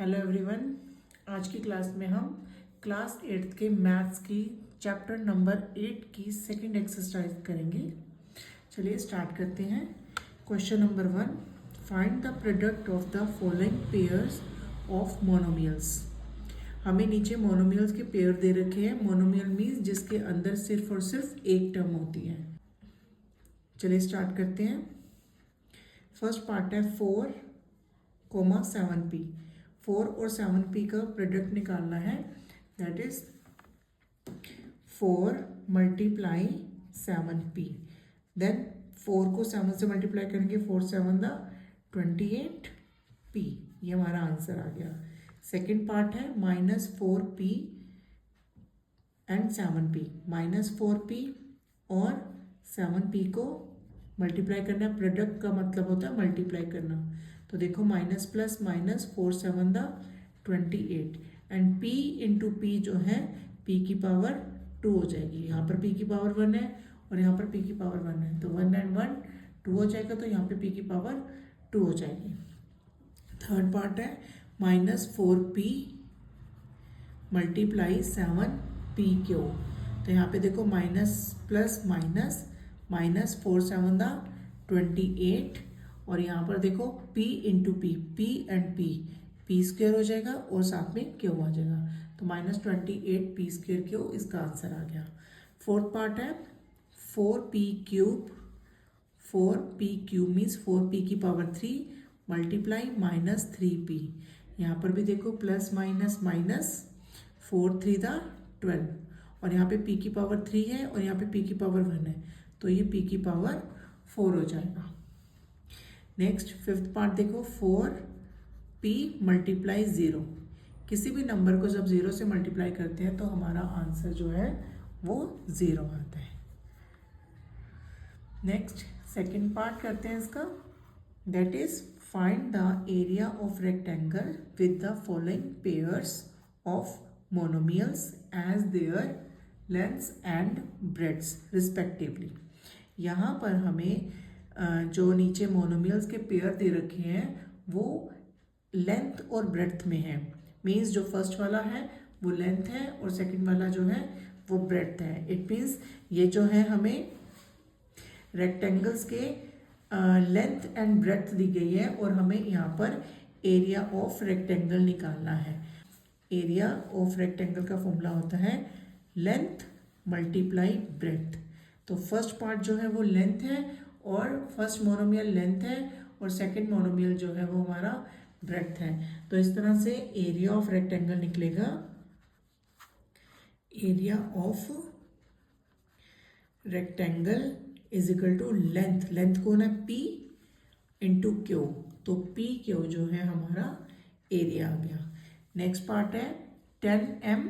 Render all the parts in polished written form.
Hello everyone. आज की class में हम क्लास 8th के मैथ्स की चैप्टर नंबर 8 की सेकंड एक्सरसाइज करेंगे। चलिए स्टार्ट करते हैं। Question number 1, find the product of the following pairs of monomials. हमें नीचे मोनोमियल्स के पेयर दे रखे हैं। मोनोमियल मीन्स जिसके अंदर सिर्फ और सिर्फ एक टर्म होती है। चलिए स्टार्ट करते हैं। फर्स्ट पार्ट है 4,7p। 4 और 7p का प्रोडक्ट निकालना है। That is 4 multiply 7p। Then 4 को 7 से मल्टीप्लाई करेंगे, 4 7 द 28p। ये हमारा आंसर आ गया। सेकेंड पार्ट है -4p एंड 7p। -4p और 7p को मल्टीप्लाई करना। प्रोडक्ट का मतलब होता है मल्टीप्लाई करना। तो देखो minus plus minus, 4 7 the 28 and p into P जो है p की पावर 2 हो जाएगी। यहाँ पर p की पावर 1 है और यहाँ पर p की पावर 1 है, तो 1 एंड 1 2 हो जाएगा, तो यहाँ पे p की पावर 2 हो जाएगी। थर्ड पार्ट है -4p मल्टीप्लाई 7p क्यू। तो यहाँ पे देखो माइनस प्लस माइनस, -4 7 द 28 और यहाँ पर देखो p into P, p and p square हो जाएगा और साथ में क्यू आ जाएगा, तो -28p स्क्वेयर क्यू इसका आंसर आ गया। फोर्थ पार्ट है 4p cube. 4p cube means 4p की पावर 3 मल्टीप्लाई -3p। यहाँ पर भी देखो प्लस माइनस माइनस, 4 3 द 12 और यहाँ पे p की पावर 3 है और यहाँ पे p की पावर 1 है, तो ये p की पावर 4 हो जाएगा। नेक्स्ट फिफ्थ पार्ट देखो 4p मल्टीप्लाई 0। किसी भी नंबर को जब 0 से मल्टीप्लाई करते हैं तो हमारा आंसर जो है वो 0 आता है। नेक्स्ट सेकंड पार्ट करते हैं इसका। That is find the area of rectangle with the following pairs of monomials as their lengths and breadths respectively. यहाँ पर हमें जो नीचे मोनोमियल्स के पेयर दे रखे हैं वो लेंथ और ब्रेड्थ में है। मीन्स जो फर्स्ट वाला है वो लेंथ है और सेकंड वाला जो है वो ब्रेड्थ है। इट मीन्स ये जो है हमें रेक्टेंगल्स के लेंथ एंड ब्रेड्थ दी गई है और हमें यहाँ पर एरिया ऑफ रेक्टेंगल निकालना है। एरिया ऑफ रेक्टेंगल का फॉर्मूला होता है लेंथ मल्टीप्लाई ब्रेड्थ। तो फर्स्ट पार्ट जो है वो लेंथ है और फर्स्ट मोनोमियल लेंथ है और सेकंड मोनोमियल जो है वो हमारा ब्रेड्थ है। तो इस तरह से एरिया ऑफ रेक्टेंगल निकलेगा। Area of rectangle is equal to length. Length कौन है? p इंटू क्यू, तो p क्यू जो है हमारा एरिया आ गया। नेक्स्ट पार्ट है 10m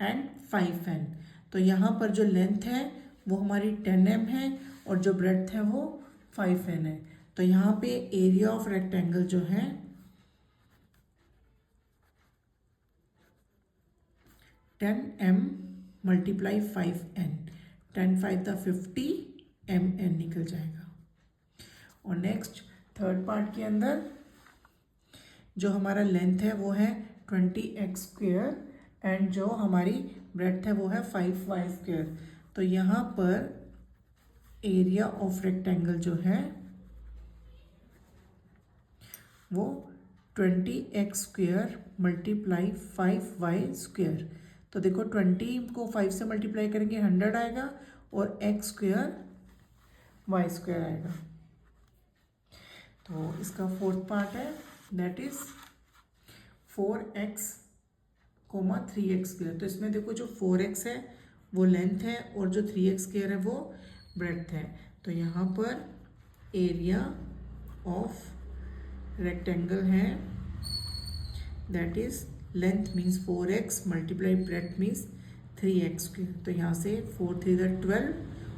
एंड 5n। तो यहाँ पर जो लेंथ है वो हमारी 10m है और जो ब्रेड्थ है वो 5n है। तो यहाँ पे एरिया ऑफ रेक्टेंगल जो है 10m multiply 5n, 10 5 the 50 mn निकल जाएगा। और नेक्स्ट थर्ड पार्ट के अंदर जो हमारा लेंथ है वो है 20x स्क्वेयर एंड जो हमारी ब्रेड्थ है वो है 5y स्क्वेयर। तो यहाँ पर एरिया ऑफ रेक्टेंगल जो है वो 20x square multiply 5y square. तो देखो 20 को 5 से मल्टीप्लाई करेंगे 100 आएगा और x स्क्वेयर y स्क्वेयर आएगा। तो इसका फोर्थ पार्ट है that is 4x 3x square. तो इसमें देखो जो 4x है वो लेंथ है और जो 3x स्क्वेयर है वो ब्रेड्थ है। तो यहाँ पर एरिया ऑफ रेक्टेंगल है that is length means 4x multiply breadth means 3x square. तो यहाँ से 4 3 द 12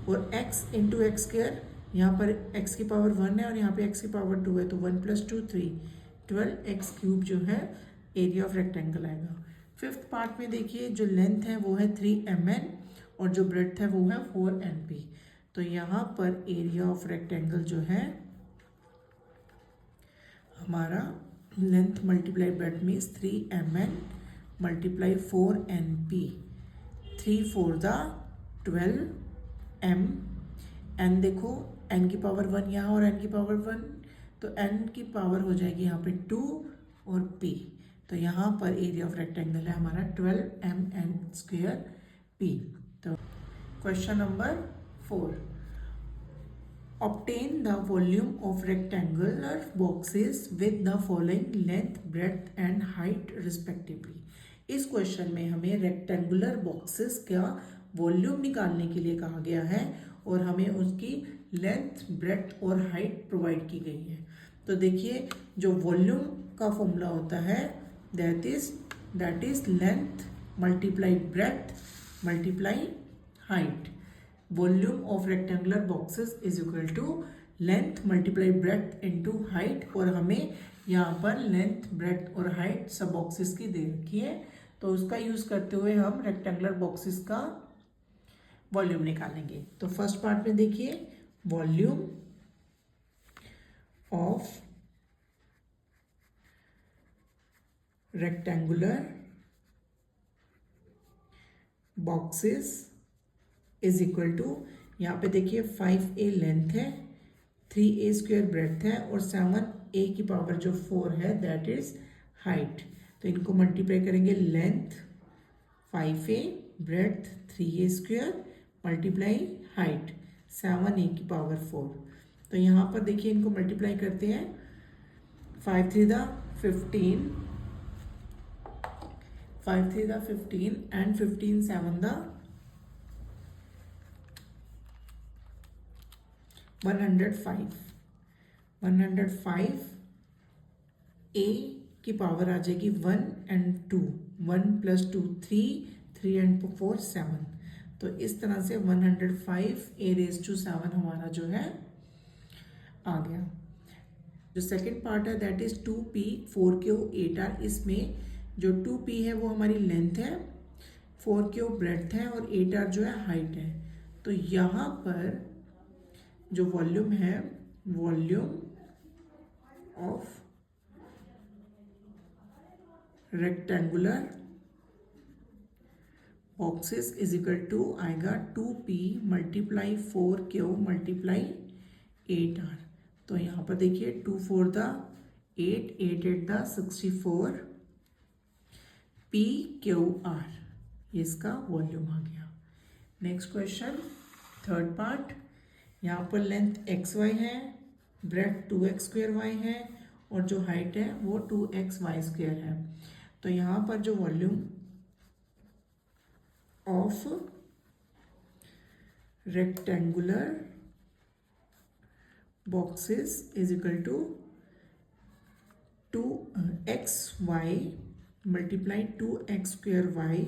और x इंटू एक्स स्क्वेयर, यहाँ पर x की पावर 1 है और यहाँ पे x की पावर 2 है, तो 1 + 2 3, 12x क्यूब जो है एरिया ऑफ रेक्टेंगल आएगा। फिफ्थ पार्ट में देखिए जो लेंथ है वो है 3mn और जो ब्रेड्थ है वो है 4np। तो यहाँ पर एरिया ऑफ रेक्टेंगल जो है हमारा length multiply breath means 3mn multiply 4np, 3 4 the 12m, n देखो n की पावर 1 यहाँ और n की पावर 1, तो n की पावर हो जाएगी यहाँ पे 2 और p, तो यहाँ पर एरिया ऑफ रेक्टेंगल है हमारा 12mn² p। तो question number 4, obtain the volume of rectangular boxes with the following length, breadth and height respectively। इस क्वेश्चन में हमें रेक्टेंगुलर बॉक्सेस का वॉल्यूम निकालने के लिए कहा गया है और हमें उसकी लेंथ, ब्रेड्थ और हाइट प्रोवाइड की गई है। तो देखिए जो वॉल्यूम का फॉर्मूला होता है that is length multiply breadth multiply height. Volume of rectangular boxes is equal to length multiply breadth into height, और हमें यहाँ पर लेंथ, ब्रेड्थ और हाइट सब बॉक्सेस की दे रखी है, तो उसका यूज करते हुए हम रेक्टेंगुलर बॉक्सेस का वॉल्यूम निकालेंगे। तो फर्स्ट पार्ट में देखिए volume of rectangular boxes is equal to, यहाँ पे देखिए 5a लेंथ है, 3a² ब्रेड्थ है और 7a की पावर जो 4 है दैट इज हाइट। तो इनको मल्टीप्लाई करेंगे, length 5a breadth 3a² multiply height 7a की पावर 4। तो यहाँ पर देखिए इनको मल्टीप्लाई करते हैं, 5 3 the 15, 5 3 the 15 and 15 7 the 105, 105 a की पावर आ जाएगी 1 एंड 2, 1 + 2 3, 3 एंड 4 7। तो इस तरह से 105 a⁻7 हमारा जो है आ गया। जो सेकंड पार्ट है that is 2p 4q 8r, इसमें जो 2p है वो हमारी लेंथ है, 4q ब्रेड्थ है और 8r जो है हाइट है। तो यहाँ पर जो वॉल्यूम है, volume of rectangular boxes is equal to आएगा 2p multiply 4q multiply 8r। तो यहाँ पर देखिए 2 4 द 8, 8 8 द 64 pqr, इसका वॉल्यूम आ गया। नेक्स्ट क्वेश्चन थर्ड पार्ट, यहाँ पर लेंथ xy है, ब्रेड्थ 2x² है और जो हाइट है वो 2xy² है। तो यहाँ पर जो volume of rectangular boxes is equal to 2xy multiply 2x²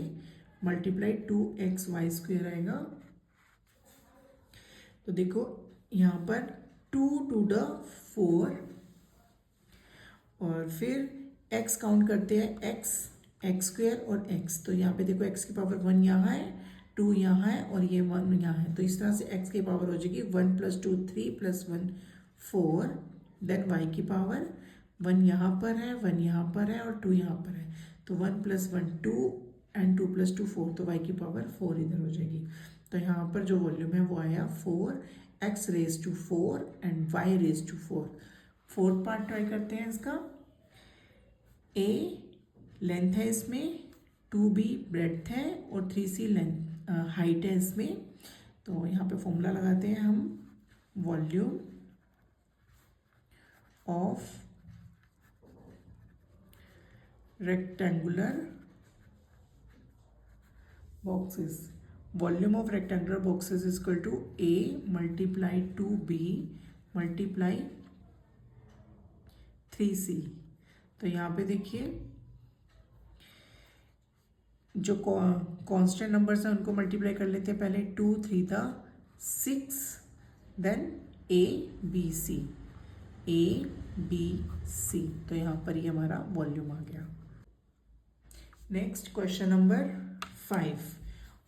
multiply 2xy² आएगा। तो देखो यहाँ पर 2 to the 4 और फिर x काउंट करते हैं, x² और x। तो यहाँ पे देखो x की पावर 1 यहाँ है, 2 यहाँ है और ये 1 यहाँ है। तो इस तरह से x की पावर हो जाएगी 1 + 2 3 + 1 4, देन y की पावर 1 यहाँ पर है, 1 यहाँ पर है और 2 यहाँ पर है। तो 1 + 1 2 एंड 2 + 2 4, तो y की पावर 4 इधर हो जाएगी। तो यहाँ पर जो वॉल्यूम है वो आया 4x⁻4 and y⁻4। Fourth part try करते हैं इसका। a लेंथ है इसमें, 2b ब्रेड्थ है और 3c लेंथ हाइट है इसमें। तो यहाँ पे फॉर्मूला लगाते हैं हम, volume of rectangular boxes, volume of rectangular boxes is equal to a multiply 2b multiply 3c। तो यहाँ पे देखिए जो कांस्टेंट नंबर्स हैं उनको मल्टीप्लाई कर लेते हैं पहले, 2 3 था 6, then a b c, a b c। तो यहाँ पर ये हमारा वॉल्यूम आ गया। Next question number 5,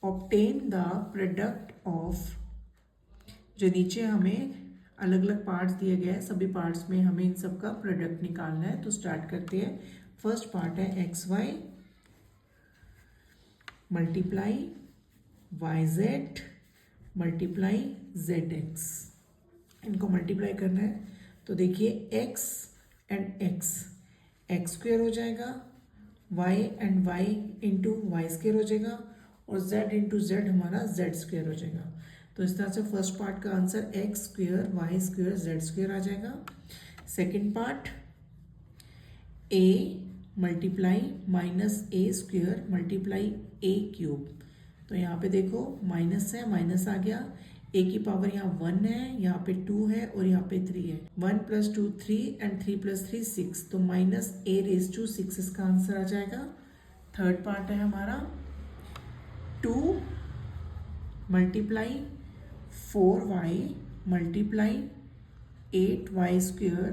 obtain the product of, जो नीचे हमें अलग अलग पार्ट्स दिए गए हैं, सभी पार्ट्स में हमें इन सब का प्रोडक्ट निकालना है। तो स्टार्ट करते हैं। फर्स्ट पार्ट है x y multiply y z multiply z x, इनको मल्टीप्लाई करना है। तो देखिए एक्स एंड एक्स स्क्वेयर हो जाएगा, y and y into Y square हो जाएगा, और z इंटू जेड हमारा z स्क्वेयर हो जाएगा। तो इस तरह से फर्स्ट पार्ट का answer X square Y square Z square आ जाएगा। Second part a multiply minus A square multiply A cube. तो यहाँ पे देखो माइनस है, माइनस आ गया, ए की पावर यहाँ 1 है, यहाँ पे 2 है और यहाँ पे 3 है। 1 + 2 3 एंड 3 + 3 6, तो -a⁻6 इसका आंसर आ जाएगा। थर्ड पार्ट है हमारा 2 multiply 4y multiply 8y square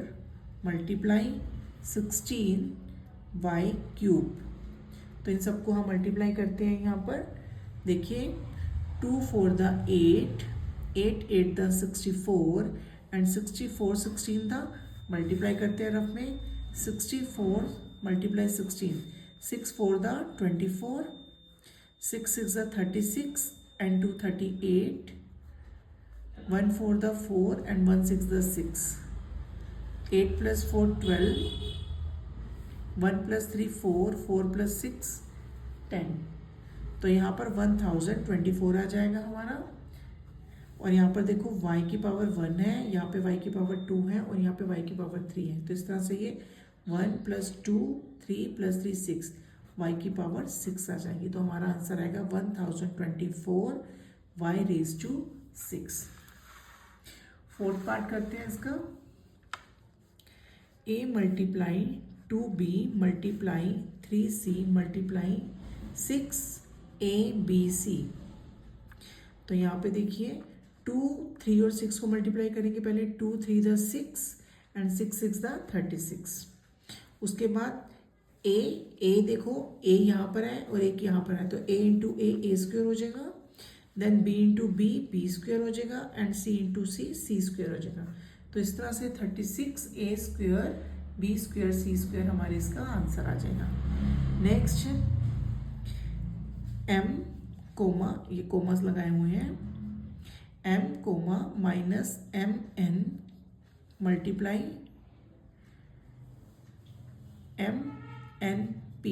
multiply 16y cube. तो इन सबको हम मल्टीप्लाई करते हैं। यहाँ पर देखिए 2 4 the 8, 8 8 the 64 and 64 16 the multiply करते हैं रफ में 64 multiply 16, 6 4 the 24, 6 6 the 36 and 2 38, 1 4 the 4 and 1 6 the 6, 8 + 4 12, 1 + 3 4, 4 + 6 10। तो यहाँ पर 1024 आ जाएगा हमारा। और यहाँ पर देखो y की पावर 1 है, यहाँ पे y की पावर 2 है और यहाँ पे y की पावर 3 है। तो इस तरह से ये 1 + 2 3 + 3 6, y की पावर 6 आ जाएगी। तो हमारा आंसर आएगा 1024 y⁻6। फोर्थ पार्ट करते हैं इसका। a multiply 2b multiply 3c multiply 6abc। तो यहाँ पे देखिए 2 3 और 6 को मल्टीप्लाई करेंगे। पहले 2 3 द 6 एंड 6 6 द 36। उसके बाद a देखो a यहाँ पर है और एक यहाँ पर है, तो a इंटू a स्क्वेयर हो जाएगा, then b into b square हो जाएगा and c into c square हो जाएगा। तो इस तरह से 36a square b square c square हमारे इसका आंसर आ जाएगा। नेक्स्ट m कोमा, ये कोमास लगाए हुए हैं, m comma minus mn multiply mnp।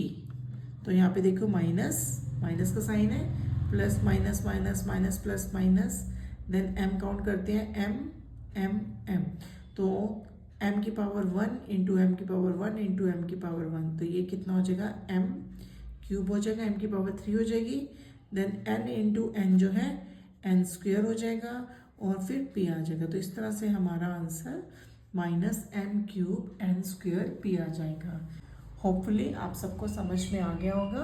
तो यहाँ पे देखो माइनस माइनस का साइन है, plus minus minus minus plus minus, then m count करते हैं m। तो m की पावर 1 इंटू m की पावर 1 इंटू m की पावर 1, तो ये कितना हो जाएगा m क्यूब हो जाएगा, m की पावर 3 हो जाएगी, देन n इंटू n जो है n स्क्वेयर हो जाएगा और फिर p आ जाएगा। तो इस तरह से हमारा आंसर -m³ n² p आ जाएगा। होपफुली आप सबको समझ में आ गया होगा।